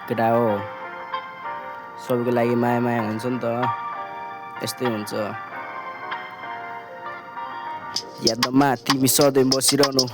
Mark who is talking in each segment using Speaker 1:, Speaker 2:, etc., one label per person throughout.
Speaker 1: केटा हो सबैको लागि माया माया हुन्छ नि त यस्तै हुन्छ यादमा तिमी सधैँ बसिरहनु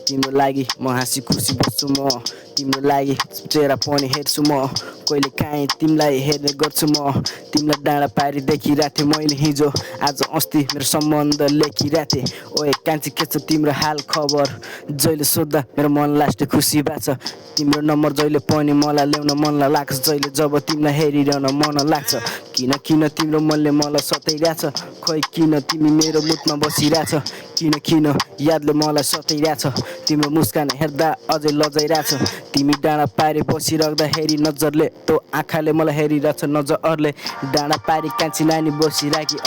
Speaker 1: तिम्रो लागि म हाँसी खुसी बस्छु म तिम्रो लागि चेहरा पनि हेर्छु म कहिले काहीँ तिमीलाई हेर्ने गर्छु म तिमीलाई डाँडा पारी देखिरहेको थिएँ मैले हिजो आज अस्ति मेरो सम्बन्ध लेखिरहेको थिएँ ओए कान्छी के छ तिम्रो हाल खबर जहिले सोद्धा मेरो मन लास्टै खुसी भएको छ तिम्रो नम्बर जहिले पनि मलाई ल्याउन मन लाग्छ जहिले जब तिमीलाई हेरिरहन मन लाग्छ किन किन तिम्रो मनले मलाई सताइरहेछ खोइ किन तिमी मेरो मुटमा बसिरहेछ किन यादले मलाई सताइरहेछ तिम्रो मुस्कान हेर्दा अझै लजाइरहेछ तिमी डाँडा पारी बसिराख्दाखेरि नजरले तँ आँखाले मलाई हेरिरहेछ नजरले डाँडा पारी कान्छी नानी बसिराखी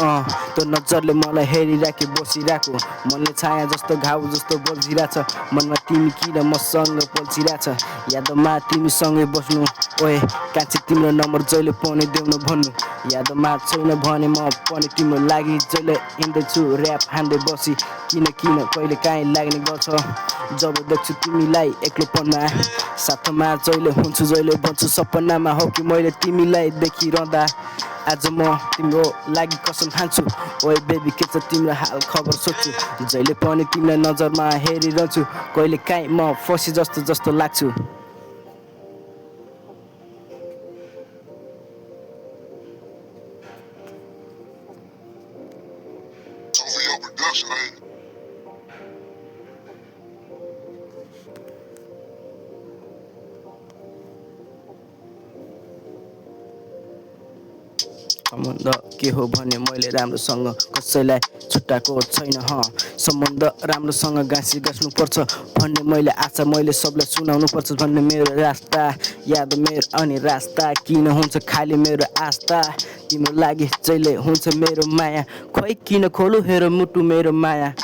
Speaker 1: तँ नजरले मलाई हेरिराखी बसिरहेको मनले छाया जस्तो घाउ जस्तो बल्झिरहेछ मनमा तिमी किन मसँग पल्छिरहेछ यादमा तिमीसँगै बस्नु ओए कान्छी तिम्रो नम्बर जहिले पनि देउन भन्नु यादमा छैन भने म पनि तिम्रो लागि जहिले हिँड्दैछु ऱ्याप हान्दै बसी किन कहिले काहीँ लाग्ने गर्छ जब देख्छु तिमीलाई एक्लोपनमा साथमा जहिले हुन्छु जहिले बन्छु सपनामा हो कि मैले तिमीलाई देखिरहँदा आज म तिम्रो लागि कसम खान्छु ओए बेबी के छ तिम्रो हाल खबर सोध्छु जहिले पनि तिमीलाई नजरमा हेरिरहन्छु कहिले काहीँ म फसी जस्तो लाग्छु
Speaker 2: OVO production, ain't it?
Speaker 1: सम्बन्ध के हो भने मैले राम्रोसँग कसैलाई छुट्टाएको छैन सम्बन्ध राम्रोसँग गाँस्नुपर्छ भन्ने मैले आशा मैले सबलाई सुनाउनु पर्छ भन्ने मेरो रास्ता याद मेरो अनि रास्ता किन हुन्छ खाली मेरो आस्था तिम्रो लागि जहिले हुन्छ मेरो माया खोइ किन खोलु हेर मुटु मेरो माया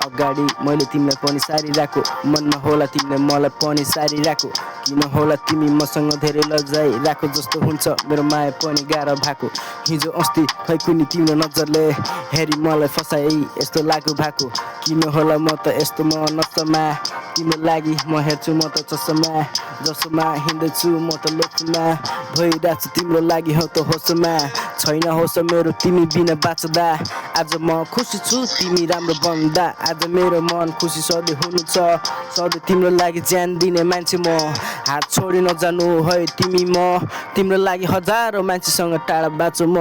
Speaker 1: अगाडि मैले तिमीलाई पनि सारिरहेको मनमा होला तिमीले मलाई पनि सारिरहेको किन होला तिमी मसँग धेरै लजाइरहेको जस्तो हुन्छ मेरो माया पनि गाह्रो भएको हिजो अस्ति खै कुनै तिम्रो नजरले हेरी मलाई फसाइ यस्तो लाग्यो भएको किन होला म त यस्तो म नसमा तिम्रो लागि म हेर्छु म त चस्मा जसोमा हिँड्दैछु म त लोकमा भइरहेको छु तिम्रो लागि हो त होसमा छैन होस मेरो तिमी बिना बाँच्दा आज म खुसी छु तिमी राम्रो बन्दा आज मेरो मन खुसी सधैँ हुनु छ सधैँ तिम्रो लागि ज्यान दिने मान्छे म हात छोडी नजानु है तिमी म तिम्रो लागि हजारौँ मान्छेसँग टाढा बाँच्छु म